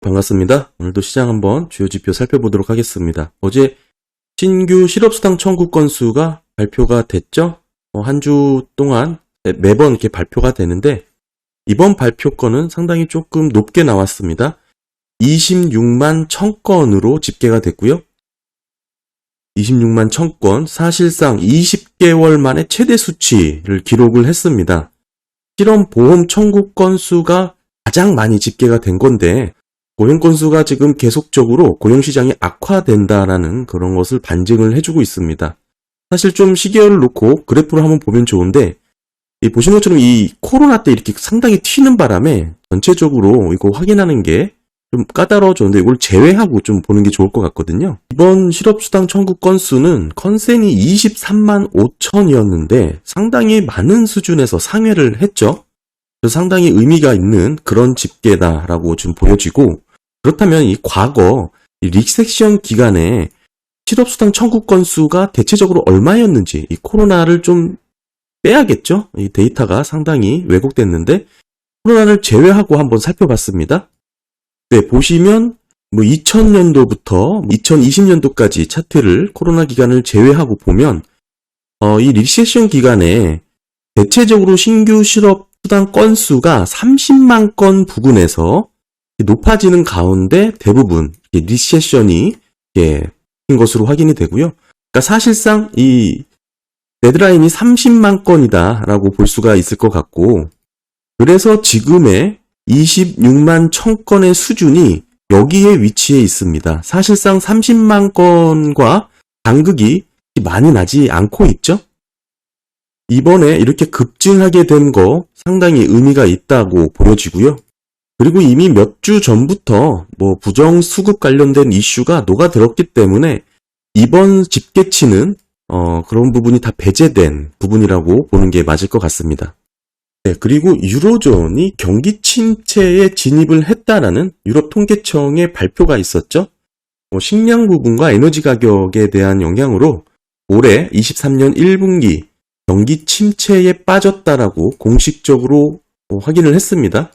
반갑습니다. 오늘도 시장 한번 주요 지표 살펴보도록 하겠습니다. 어제 신규 실업수당 청구 건수가 발표가 됐죠? 한 주 동안 매번 이렇게 발표가 되는데 이번 발표 건은 상당히 조금 높게 나왔습니다. 26만 1000건으로 집계가 됐고요. 26만 1000건, 사실상 20개월 만에 최대 수치를 기록을 했습니다. 실업보험 청구 건수가 가장 많이 집계가 된 건데 고용 건수가 지금 계속적으로 고용시장이 악화된다라는 그런 것을 반증을 해주고 있습니다. 사실 좀 시계열을 놓고 그래프를 한번 보면 좋은데 보시는 것처럼 이 코로나 때 이렇게 상당히 튀는 바람에 전체적으로 이거 확인하는 게 좀 까다로워졌는데 이걸 제외하고 좀 보는 게 좋을 것 같거든요. 이번 실업수당 청구 건수는 컨센이 23만 5천이었는데 상당히 많은 수준에서 상회를 했죠. 그래서 상당히 의미가 있는 그런 집계다라고 좀 보여지고, 그렇다면 이 과거 리세션 기간에 실업수당 청구 건수가 대체적으로 얼마였는지 이 코로나를 좀 빼야겠죠? 이 데이터가 상당히 왜곡됐는데 코로나를 제외하고 한번 살펴봤습니다. 네, 보시면 2000년도부터 2020년도까지 차트를 코로나 기간을 제외하고 보면 이 리세션 기간에 대체적으로 신규 실업수당 건수가 30만 건 부근에서 높아지는 가운데 대부분 리세션이 인 것으로 확인이 되고요. 그러니까 사실상 이 데드라인이 30만 건이다라고 볼 수가 있을 것 같고, 그래서 지금의 26만 1000건의 수준이 여기에 위치해 있습니다. 사실상 30만 건과 간극이 많이 나지 않고 있죠. 이번에 이렇게 급증하게 된 거 상당히 의미가 있다고 보여지고요. 그리고 이미 몇 주 전부터 부정수급 관련된 이슈가 녹아들었기 때문에 이번 집계치는 그런 부분이 다 배제된 부분이라고 보는 게 맞을 것 같습니다. 네, 그리고 유로존이 경기 침체에 진입을 했다라는 유럽 통계청의 발표가 있었죠. 식량 부분과 에너지 가격에 대한 영향으로 올해 23년 1분기 경기 침체에 빠졌다라고 공식적으로 확인을 했습니다.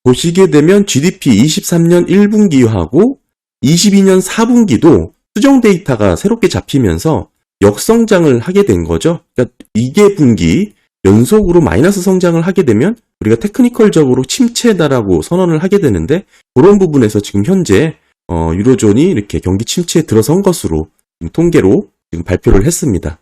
보시게 되면 GDP 23년 1분기하고 22년 4분기도 수정 데이터가 새롭게 잡히면서 역성장을 하게 된 거죠. 그러니까 2개분기 연속으로 마이너스 성장을 하게 되면 우리가 테크니컬적으로 침체다라고 선언을 하게 되는데, 그런 부분에서 지금 현재 유로존이 이렇게 경기 침체에 들어선 것으로 통계로 지금 발표를 했습니다.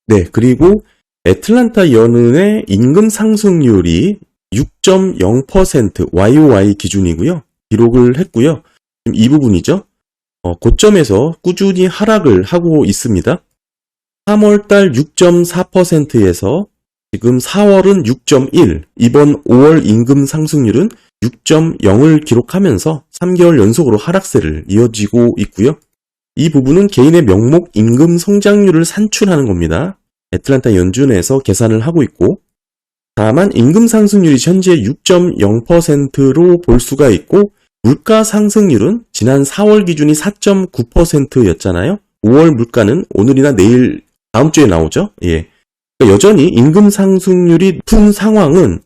네, 그리고 애틀란타 연은의 임금 상승률이 6.0% YOY 기준이고요. 기록을 했고요. 지금 이 부분이죠. 고점에서 꾸준히 하락을 하고 있습니다. 3월달 6.4%에서 지금 4월은 6.1, 이번 5월 임금 상승률은 6.0을 기록하면서 3개월 연속으로 하락세를 이어지고 있고요. 이 부분은 개인의 명목 임금 성장률을 산출하는 겁니다. 애틀란타 연준에서 계산을 하고 있고, 다만 임금 상승률이 현재 6.0%로 볼 수가 있고, 물가 상승률은 지난 4월 기준이 4.9%였잖아요. 5월 물가는 오늘이나 내일 다음 주에 나오죠. 예. 그러니까 여전히 임금 상승률이 높은 상황은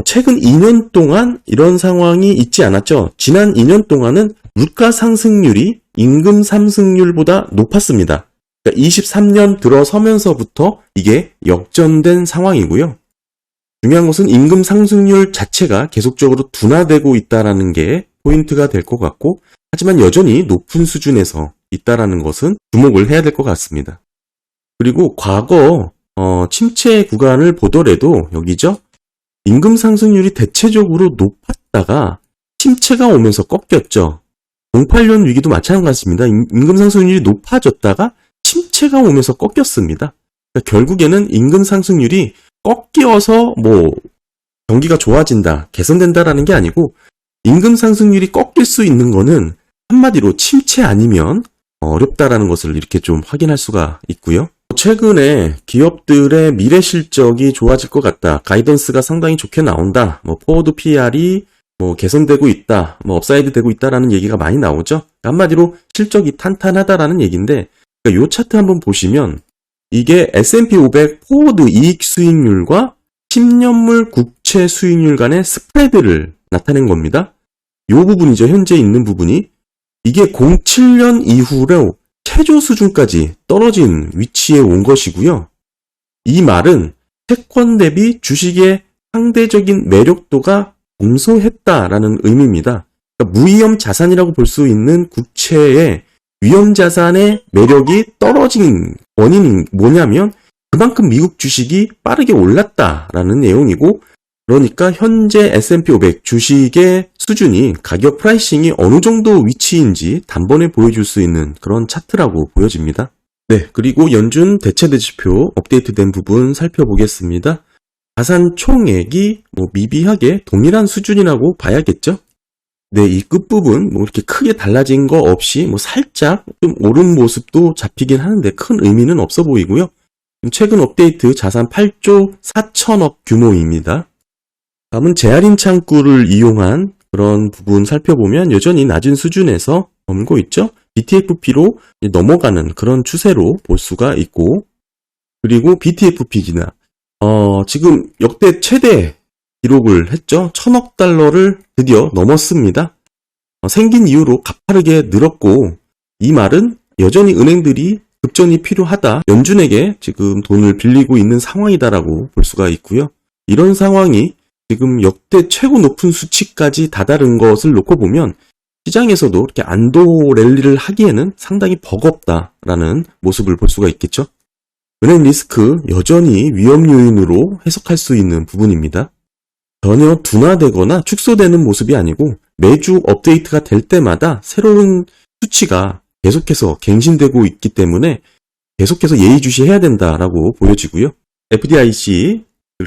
최근 2년 동안 이런 상황이 있지 않았죠. 지난 2년 동안은 물가 상승률이 임금 상승률보다 높았습니다. 그러니까 23년 들어서면서부터 이게 역전된 상황이고요. 중요한 것은 임금 상승률 자체가 계속적으로 둔화되고 있다는 게 포인트가 될 것 같고, 하지만 여전히 높은 수준에서 있다는 것은 주목을 해야 될 것 같습니다. 그리고 과거 침체 구간을 보더라도 여기죠. 임금 상승률이 대체적으로 높았다가 침체가 오면서 꺾였죠. 08년 위기도 마찬가지입니다. 임금 상승률이 높아졌다가 침체가 오면서 꺾였습니다. 그러니까 결국에는 임금 상승률이 꺾여서 경기가 좋아진다, 개선된다라는 게 아니고, 임금 상승률이 꺾일 수 있는 거는 한마디로 침체 아니면 어렵다라는 것을 이렇게 좀 확인할 수가 있고요. 최근에 기업들의 미래 실적이 좋아질 것 같다, 가이던스가 상당히 좋게 나온다, 포워드 PR이 개선되고 있다, 업사이드 되고 있다라는 얘기가 많이 나오죠. 한마디로 실적이 탄탄하다라는 얘기인데, 그러니까 이 차트 한번 보시면 이게 S&P 500 포워드 이익 수익률과 10년물 국채 수익률 간의 스프레드를 나타낸 겁니다. 부분이죠. 현재 있는 부분이. 이게 07년 이후로 최저 수준까지 떨어진 위치에 온 것이고요. 이 말은 채권 대비 주식의 상대적인 매력도가 감소했다라는 의미입니다. 그러니까 무위험 자산이라고 볼 수 있는 국채의 위험 자산의 매력이 떨어진 원인이 뭐냐면 그만큼 미국 주식이 빠르게 올랐다라는 내용이고, 그러니까 현재 S&P 500 주식의 수준이, 가격 프라이싱이 어느 정도 위치인지 단번에 보여줄 수 있는 그런 차트라고 보여집니다. 네, 그리고 연준 대체대지표 업데이트된 부분 살펴보겠습니다. 자산 총액이 미비하게 동일한 수준이라고 봐야겠죠? 네, 이 끝부분 이렇게 크게 달라진 거 없이 살짝 좀 오른 모습도 잡히긴 하는데 큰 의미는 없어 보이고요. 최근 업데이트 자산 8조 4천억 규모입니다. 다음은 재할인 창구를 이용한 그런 부분 살펴보면 여전히 낮은 수준에서 머물고 있죠. BTFP로 넘어가는 그런 추세로 볼 수가 있고, 그리고 BTFP 기나 지금 역대 최대 기록을 했죠. 1000억 달러를 드디어 넘었습니다. 생긴 이후로 가파르게 늘었고, 이 말은 여전히 은행들이 급전이 필요하다, 연준에게 지금 돈을 빌리고 있는 상황이다라고 볼 수가 있고요. 이런 상황이 지금 역대 최고 높은 수치까지 다다른 것을 놓고 보면 시장에서도 이렇게 안도 랠리를 하기에는 상당히 버겁다라는 모습을 볼 수가 있겠죠. 은행 리스크 여전히 위험 요인으로 해석할 수 있는 부분입니다. 전혀 둔화되거나 축소되는 모습이 아니고 매주 업데이트가 될 때마다 새로운 수치가 계속해서 갱신되고 있기 때문에 계속해서 예의주시해야 된다라고 보여지고요. FDIC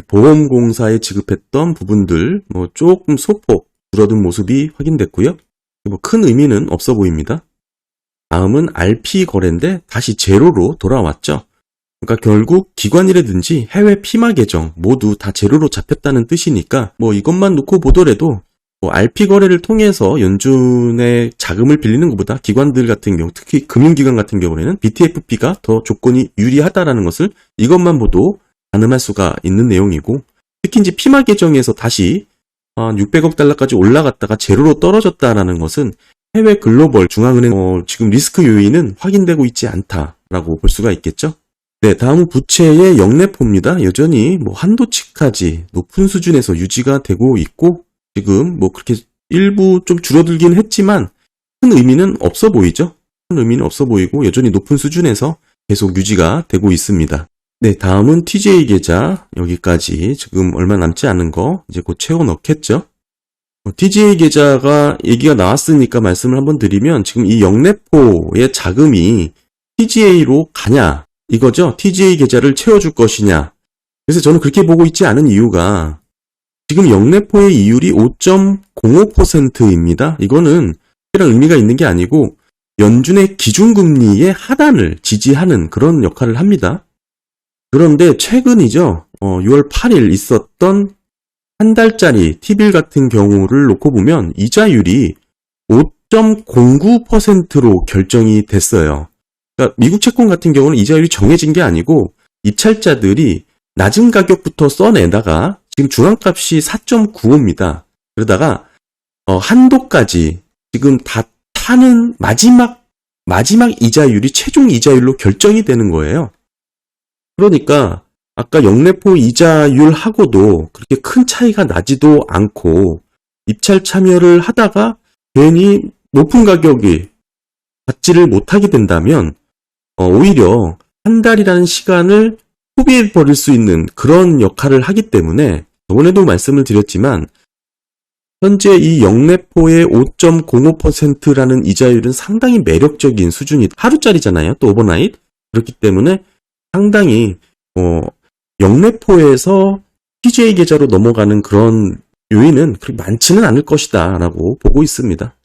보험공사에 지급했던 부분들 조금 소폭 줄어든 모습이 확인됐고요. 큰 의미는 없어 보입니다. 다음은 RP 거래인데 다시 제로로 돌아왔죠. 그러니까 결국 기관이라든지 해외 피마 계정 모두 다 제로로 잡혔다는 뜻이니까 이것만 놓고 보더라도 RP 거래를 통해서 연준의 자금을 빌리는 것보다 기관들 같은 경우, 특히 금융기관 같은 경우에는 BTFP가 더 조건이 유리하다라는 것을 이것만 보도 가늠할 수가 있는 내용이고, 특히 이제 피마 계정에서 다시 600억 달러까지 올라갔다가 제로로 떨어졌다라는 것은 해외 글로벌 중앙은행 지금 리스크 요인은 확인되고 있지 않다라고 볼 수가 있겠죠. 네, 다음은 부채의 역내포입니다. 여전히 한도치까지 높은 수준에서 유지가 되고 있고, 지금 그렇게 일부 좀 줄어들긴 했지만 큰 의미는 없어 보이죠. 큰 의미는 없어 보이고 여전히 높은 수준에서 계속 유지가 되고 있습니다. 네, 다음은 TJ 계좌. 여기까지 지금 얼마 남지 않은 거 이제 곧 채워 넣겠죠. TJ 계좌가 얘기가 나왔으니까 말씀을 한번 드리면, 지금 이 역내포의 자금이 TGA로 가냐 이거죠. TGA 계좌를 채워줄 것이냐. 그래서 저는 그렇게 보고 있지 않은 이유가, 지금 역내포의 이율이 5.05%입니다. 이거는 특별한 의미가 있는 게 아니고 연준의 기준금리의 하단을 지지하는 그런 역할을 합니다. 그런데 최근이죠. 6월 8일 있었던 한 달짜리 T빌 같은 경우를 놓고 보면 이자율이 5.09%로 결정이 됐어요. 그러니까 미국 채권 같은 경우는 이자율이 정해진 게 아니고 입찰자들이 낮은 가격부터 써내다가 지금 중앙값이 4.95입니다. 그러다가 한도까지 지금 다 타는 마지막 이자율이 최종 이자율로 결정이 되는 거예요. 그러니까 아까 역내포 이자율하고도 그렇게 큰 차이가 나지도 않고 입찰 참여를 하다가 괜히 높은 가격이 받지를 못하게 된다면 오히려 한 달이라는 시간을 소비해버릴 수 있는 그런 역할을 하기 때문에, 저번에도 말씀을 드렸지만 현재 이 역내포의 5.05%라는 이자율은 상당히 매력적인 수준이, 하루짜리잖아요. 또 오버나잇. 그렇기 때문에 상당히 역내포에서 TJ 계좌로 넘어가는 그런 요인은 그렇게 많지는 않을 것이다 라고 보고 있습니다.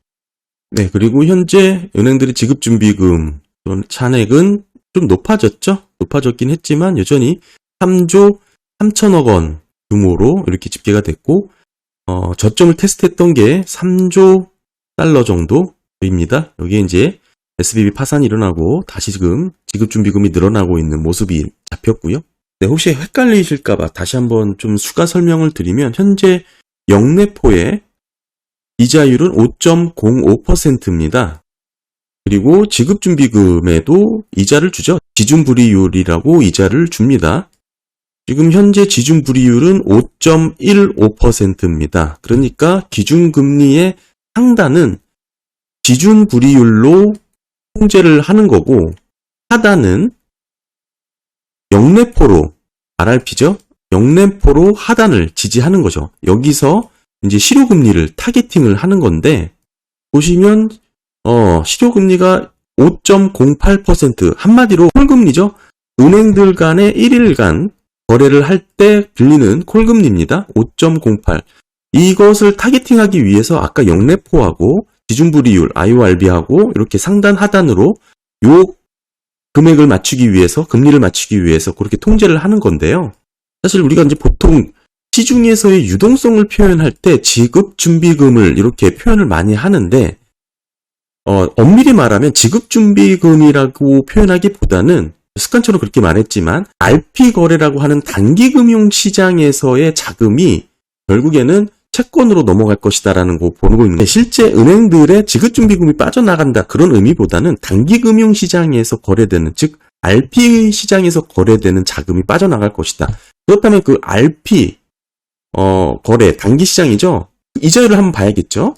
네, 그리고 현재 은행들의 지급준비금 잔액은 좀 높아졌긴 했지만 여전히 3조 3천억 원 규모로 이렇게 집계가 됐고, 저점을 테스트했던 게 3조 달러 정도입니다. 여기에 이제 SBB 파산이 일어나고 다시 지금 지급준비금이 늘어나고 있는 모습이 잡혔고요. 네, 혹시 헷갈리실까봐 다시 한번 좀 추가 설명을 드리면, 현재 역내포의 이자율은 5.05%입니다. 그리고 지급준비금에도 이자를 주죠. 지준불이율이라고 이자를 줍니다. 지금 현재 지준불이율은 5.15%입니다. 그러니까 기준금리의 상단은 지준불이율로 통제를 하는 거고 하단은 역레포로 RRP죠. 역레포로 하단을 지지하는 거죠. 여기서 이제 실효금리를 타겟팅을 하는 건데 보시면 실효금리가 5.08% 한마디로 콜금리죠. 은행들 간의 1일간 거래를 할 때 빌리는 콜금리입니다. 5.08. 이것을 타겟팅하기 위해서 아까 역레포하고 지준불이율 IORB하고 이렇게 상단 하단으로 요 금액을 맞추기 위해서 금리를 맞추기 위해서 그렇게 통제를 하는 건데요. 사실 우리가 이제 보통 시중에서의 유동성을 표현할 때 지급준비금을 이렇게 표현을 많이 하는데 엄밀히 말하면 지급준비금이라고 표현하기보다는 습관처럼 그렇게 말했지만 RP 거래라고 하는 단기금융시장에서의 자금이 결국에는 채권으로 넘어갈 것이다라는 거 보고 있는데 실제 은행들의 지급준비금이 빠져나간다 그런 의미보다는 단기금융시장에서 거래되는 즉 RP 시장에서 거래되는 자금이 빠져나갈 것이다. 그렇다면 그 RP 거래 단기시장이죠. 이자율을 한번 봐야겠죠.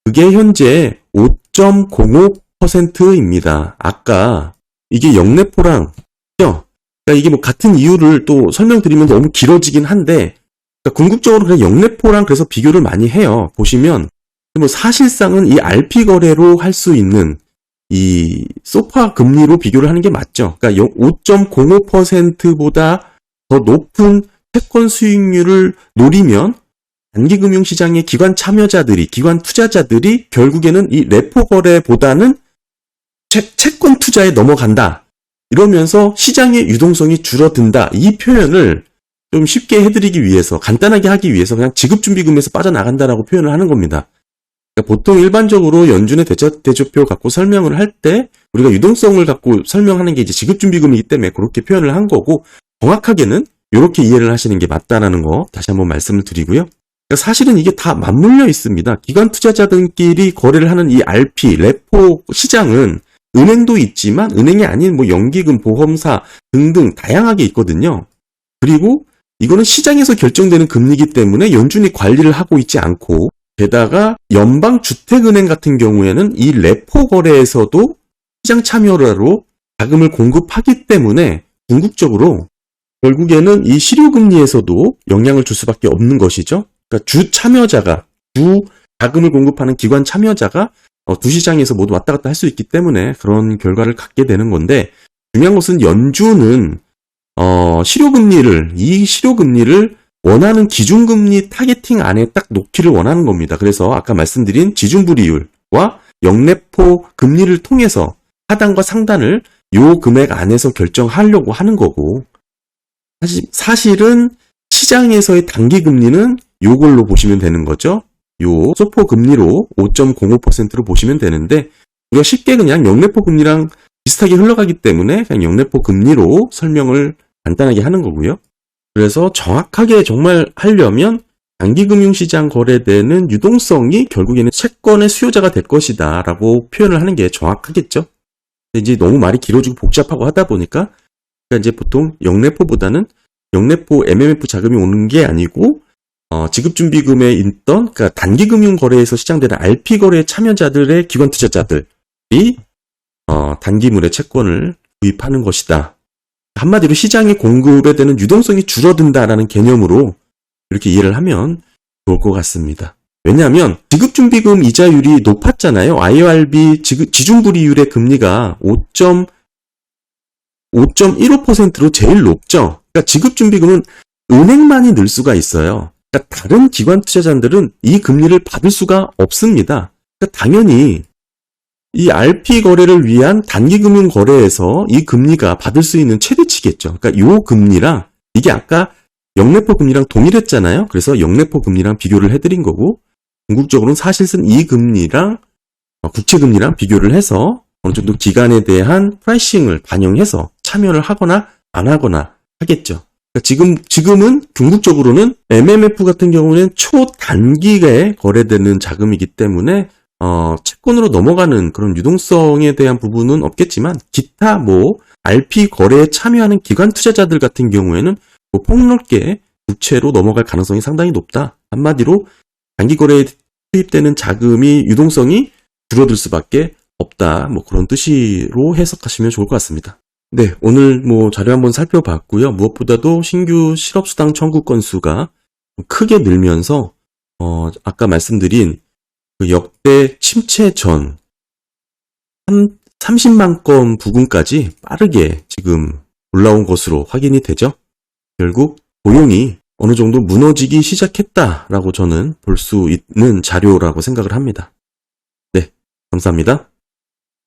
그게 현재 5.05%입니다. 아까 이게 역레포랑 그러니까 이게 뭐 같은 이유를 또 설명드리면 너무 길어지긴 한데 그러니까 궁극적으로 그냥 역레포랑 그래서 비교를 많이 해요. 보시면 뭐 사실상은 이 RP 거래로 할 수 있는 이 소파 금리로 비교를 하는 게 맞죠. 그러니까 5.05%보다 더 높은 채권 수익률을 노리면 단기금융시장의 기관 참여자들이, 기관 투자자들이 결국에는 이 레포 거래보다는 채권 투자에 넘어간다. 이러면서 시장의 유동성이 줄어든다. 이 표현을 좀 쉽게 해드리기 위해서, 간단하게 하기 위해서 그냥 지급준비금에서 빠져나간다라고 표현을 하는 겁니다. 그러니까 보통 일반적으로 연준의 대조표 갖고 설명을 할 때 우리가 유동성을 갖고 설명하는 게 이제 지급준비금이기 때문에 그렇게 표현을 한 거고 정확하게는 이렇게 이해를 하시는 게 맞다라는 거 다시 한번 말씀을 드리고요. 그러니까 사실은 이게 다 맞물려 있습니다. 기관 투자자들끼리 거래를 하는 이 RP, 레포 시장은 은행도 있지만 은행이 아닌 뭐 연기금, 보험사 등등 다양하게 있거든요. 그리고 이거는 시장에서 결정되는 금리이기 때문에 연준이 관리를 하고 있지 않고 게다가 연방주택은행 같은 경우에는 이 레포 거래에서도 시장 참여로 자금을 공급하기 때문에 궁극적으로 결국에는 이 실효금리에서도 영향을 줄 수밖에 없는 것이죠. 그러니까 주 참여자가, 주 자금을 공급하는 기관 참여자가 두 시장에서 모두 왔다 갔다 할 수 있기 때문에 그런 결과를 갖게 되는 건데 중요한 것은 연준은 이 실효금리를 원하는 기준금리 타겟팅 안에 딱 놓기를 원하는 겁니다. 그래서 아까 말씀드린 지준불이율과 역레포 금리를 통해서 하단과 상단을 요 금액 안에서 결정하려고 하는 거고 사실은 시장에서의 단기금리는 요걸로 보시면 되는 거죠. 요 소포 금리로 5.05%로 보시면 되는데 우리가 쉽게 그냥 역레포 금리랑 비슷하게 흘러가기 때문에 그냥 역레포 금리로 설명을 간단하게 하는 거고요. 그래서 정확하게 정말 하려면 단기금융시장 거래되는 유동성이 결국에는 채권의 수요자가 될 것이다 라고 표현을 하는 게 정확하겠죠. 이제 너무 말이 길어지고 복잡하고 하다 보니까 이제 보통 역레포보다는 역레포 MMF 자금이 오는 게 아니고 지급준비금에 있던 그러니까 단기금융 거래에서 시장되는 RP 거래 참여자들의 기관 투자자들이 단기물의 채권을 구입하는 것이다. 한마디로 시장에 공급에 되는 유동성이 줄어든다라는 개념으로 이렇게 이해를 하면 좋을 것 같습니다. 왜냐하면 지급준비금 이자율이 높았잖아요. IORB 지준불이율의 금리가 5.15%로 제일 높죠. 그러니까 지급준비금은 은행만이 늘 수가 있어요. 그러니까 다른 기관 투자자들은 이 금리를 받을 수가 없습니다. 그러니까 당연히 이 RP 거래를 위한 단기금융 거래에서 이 금리가 받을 수 있는 최대치겠죠. 그러니까 이 금리랑 이게 아까 역레포 금리랑 동일했잖아요. 그래서 역레포 금리랑 비교를 해드린 거고 궁극적으로는 사실은 이 금리랑 국채금리랑 비교를 해서 어느 정도 기간에 대한 프라이싱을 반영해서 참여를 하거나 안 하거나 하겠죠. 지금은 궁극적으로는 MMF 같은 경우는 초단기에 거래되는 자금이기 때문에 채권으로 넘어가는 그런 유동성에 대한 부분은 없겠지만 기타 RP 거래에 참여하는 기관 투자자들 같은 경우에는 폭넓게 부채로 넘어갈 가능성이 상당히 높다. 한마디로 단기 거래에 투입되는 자금이 유동성이 줄어들 수밖에 없다. 그런 뜻으로 해석하시면 좋을 것 같습니다. 네, 오늘 자료 한번 살펴봤고요. 무엇보다도 신규 실업수당 청구 건수가 크게 늘면서 아까 말씀드린 그 역대 침체 전 30만 건 부근까지 빠르게 지금 올라온 것으로 확인이 되죠. 결국 고용이 어느 정도 무너지기 시작했다라고 저는 볼 수 있는 자료라고 생각을 합니다. 네, 감사합니다.